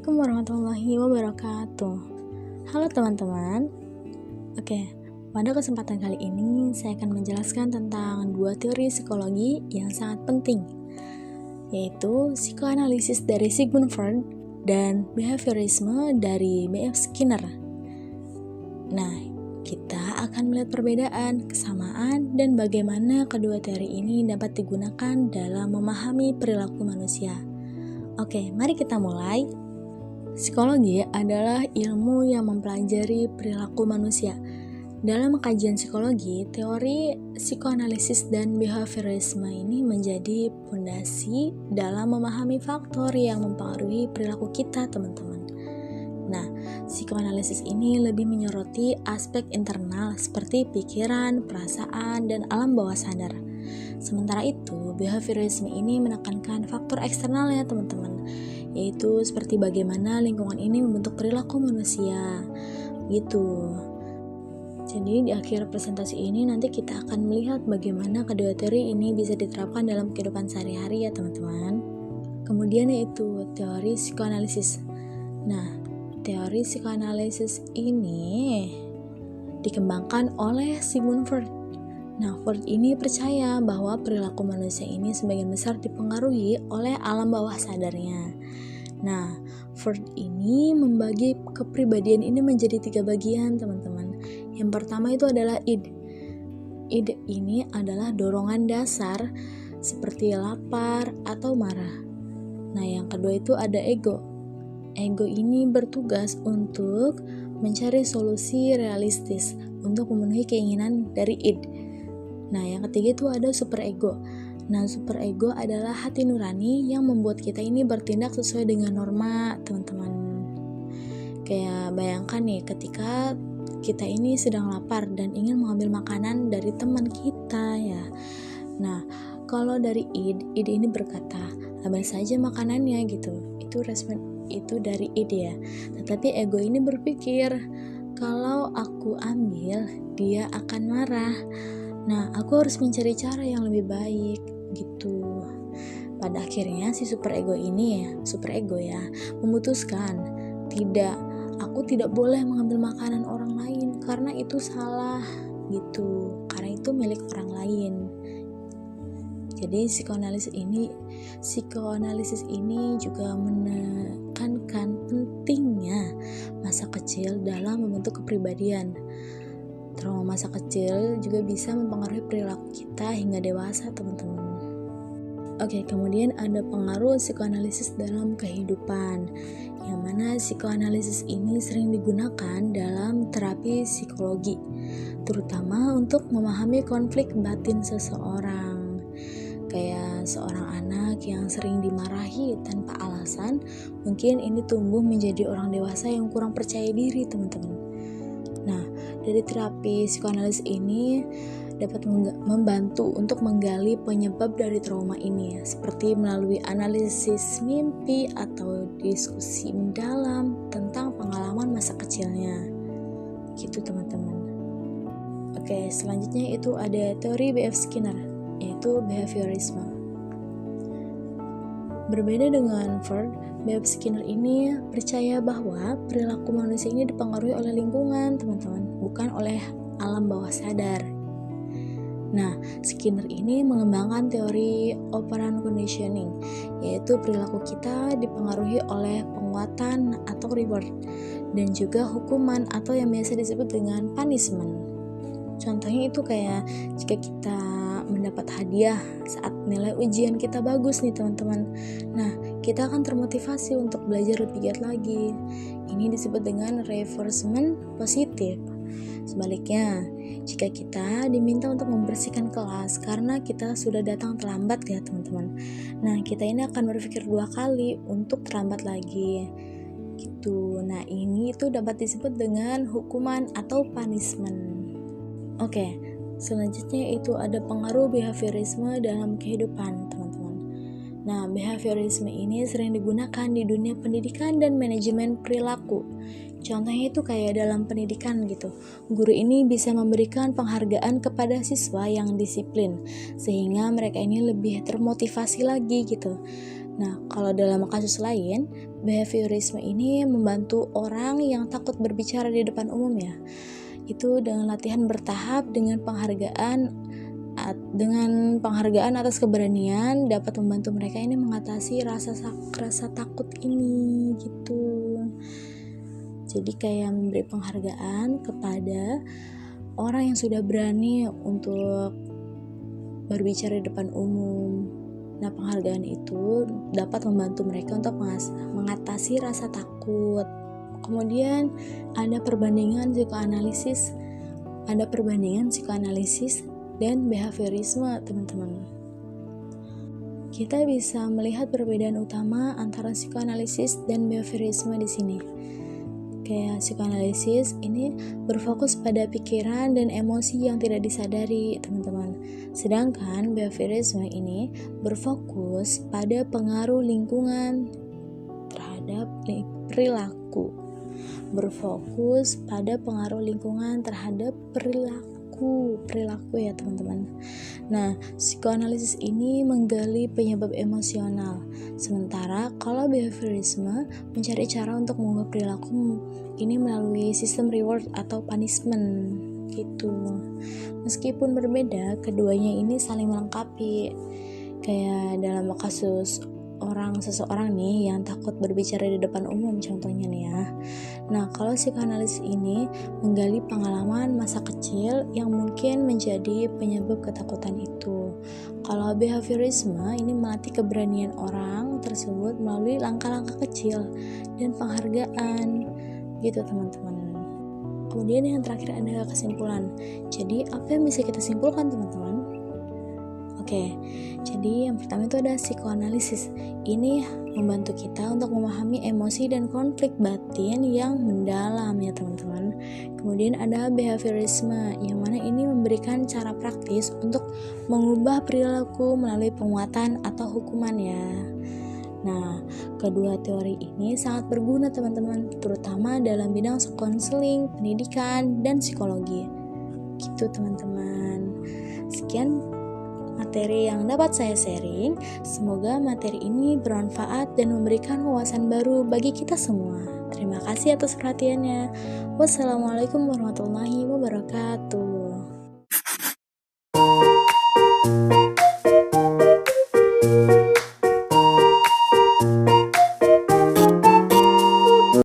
Assalamualaikum warahmatullahi wabarakatuh. Halo teman-teman. Oke, pada kesempatan kali ini saya akan menjelaskan tentang dua teori psikologi yang sangat penting, yaitu psikoanalisis dari Sigmund Freud dan behaviorisme dari B.F. Skinner. Nah, kita akan melihat perbedaan, kesamaan, dan bagaimana kedua teori ini dapat digunakan dalam memahami perilaku manusia. Oke, mari kita mulai. Psikologi adalah ilmu yang mempelajari perilaku manusia. Dalam kajian psikologi, teori psikoanalisis dan behaviorisme ini menjadi fondasi dalam memahami faktor yang mempengaruhi perilaku kita, teman-teman. Nah, psikoanalisis ini lebih menyoroti aspek internal seperti pikiran, perasaan, dan alam bawah sadar. Sementara itu, behaviorisme ini menekankan faktor eksternal ya teman-teman, yaitu seperti bagaimana lingkungan ini membentuk perilaku manusia gitu. Jadi di akhir presentasi ini nanti kita akan melihat bagaimana kedua teori ini bisa diterapkan dalam kehidupan sehari-hari ya teman-teman. Kemudian yaitu teori psikoanalisis. Nah, teori psikoanalisis ini dikembangkan oleh Sigmund Freud. Nah, Freud ini percaya bahwa perilaku manusia ini sebagian besar dipengaruhi oleh alam bawah sadarnya. Nah, Freud ini membagi kepribadian ini menjadi 3 bagian, teman-teman. Yang pertama itu adalah id. Id ini adalah dorongan dasar seperti lapar atau marah. Nah, yang kedua itu ada ego. Ego ini bertugas untuk mencari solusi realistis untuk memenuhi keinginan dari id. Nah, yang ketiga itu ada superego. Nah, superego adalah hati nurani yang membuat kita ini bertindak sesuai dengan norma, teman-teman. Kayak bayangkan nih, ketika kita ini sedang lapar dan ingin mengambil makanan dari teman kita ya. Nah, kalau dari id ini berkata, ambil saja makanannya gitu. Itu respon itu dari id ya. Tetapi ego ini berpikir, kalau aku ambil, dia akan marah. Nah, aku harus mencari cara yang lebih baik gitu. Pada akhirnya si superego ya, memutuskan, aku tidak boleh mengambil makanan orang lain karena itu salah gitu. Karena itu milik orang lain. Jadi psikoanalisis ini juga menekankan pentingnya masa kecil dalam membentuk kepribadian. Trauma masa kecil juga bisa mempengaruhi perilaku kita hingga dewasa, teman-teman. Oke, kemudian ada pengaruh psikoanalisis dalam kehidupan, yang mana psikoanalisis ini sering digunakan dalam terapi psikologi, terutama untuk memahami konflik batin seseorang. Kayak seorang anak yang sering dimarahi tanpa alasan, mungkin ini tumbuh menjadi orang dewasa yang kurang percaya diri, teman-teman. Nah, dari terapi psikoanalisis ini dapat membantu untuk menggali penyebab dari trauma ini, seperti melalui analisis mimpi atau diskusi mendalam tentang pengalaman masa kecilnya. Gitu, teman-teman. Oke, selanjutnya itu ada teori B.F. Skinner, yaitu behaviorisme. Berbeda dengan Freud, B.F. Skinner ini percaya bahwa perilaku manusia ini dipengaruhi oleh lingkungan, teman-teman, bukan oleh alam bawah sadar. Nah, Skinner ini mengembangkan teori operant conditioning, yaitu perilaku kita dipengaruhi oleh penguatan atau reward, dan juga hukuman atau yang biasa disebut dengan punishment. Contohnya itu kayak jika kita mendapat hadiah saat nilai ujian kita bagus nih teman-teman. Nah, kita akan termotivasi untuk belajar lebih giat lagi. Ini disebut dengan reinforcement positif. Sebaliknya, jika kita diminta untuk membersihkan kelas karena kita sudah datang terlambat ya teman-teman. Nah, kita ini akan berpikir 2 kali untuk terlambat lagi. Gitu. Nah, ini itu dapat disebut dengan hukuman atau punishment. Oke, selanjutnya itu ada pengaruh behaviorisme dalam kehidupan, teman-teman. Nah, behaviorisme ini sering digunakan di dunia pendidikan dan manajemen perilaku. Contohnya itu kayak dalam pendidikan gitu. Guru ini bisa memberikan penghargaan kepada siswa yang disiplin, sehingga mereka ini lebih termotivasi lagi gitu. Nah, kalau dalam kasus lain, behaviorisme ini membantu orang yang takut berbicara di depan umum ya. Itu dengan latihan bertahap dengan penghargaan atas keberanian dapat membantu mereka ini mengatasi rasa takut ini gitu. Jadi kayak memberi penghargaan kepada orang yang sudah berani untuk berbicara di depan umum. Nah, penghargaan itu dapat membantu mereka untuk mengatasi rasa takut. Kemudian ada perbandingan psikoanalisis dan behaviorisme, teman-teman. Kita bisa melihat perbedaan utama antara psikoanalisis dan behaviorisme di sini. Kayak psikoanalisis ini berfokus pada pikiran dan emosi yang tidak disadari, teman-teman. Sedangkan behaviorisme ini berfokus pada pengaruh lingkungan terhadap perilaku. Perilaku ya teman-teman. Nah, psikoanalisis ini menggali penyebab emosional, sementara kalau behaviorisme mencari cara untuk mengubah perilaku ini melalui sistem reward atau punishment gitu. Meskipun berbeda, keduanya ini saling melengkapi. Kayak dalam kasus seseorang nih yang takut berbicara di depan umum contohnya nih ya. Nah, kalau psikoanalisis ini menggali pengalaman masa kecil yang mungkin menjadi penyebab ketakutan itu. Kalau behaviorisme ini melatih keberanian orang tersebut melalui langkah-langkah kecil dan penghargaan gitu teman-teman. Kemudian yang terakhir ada kesimpulan. Jadi apa yang bisa kita simpulkan teman-teman? Oke, jadi yang pertama itu ada psikoanalisis. Ini membantu kita untuk memahami emosi dan konflik batin yang mendalam ya teman-teman. Kemudian ada behaviorisme, yang mana ini memberikan cara praktis untuk mengubah perilaku melalui penguatan atau hukuman ya. Nah, kedua teori ini sangat berguna teman-teman, terutama dalam bidang konseling, pendidikan, dan psikologi. Gitu teman-teman. Sekian materi yang dapat saya sharing. Semoga materi ini bermanfaat dan memberikan wawasan baru bagi kita semua. Terima kasih atas perhatiannya. Wassalamualaikum warahmatullahi wabarakatuh.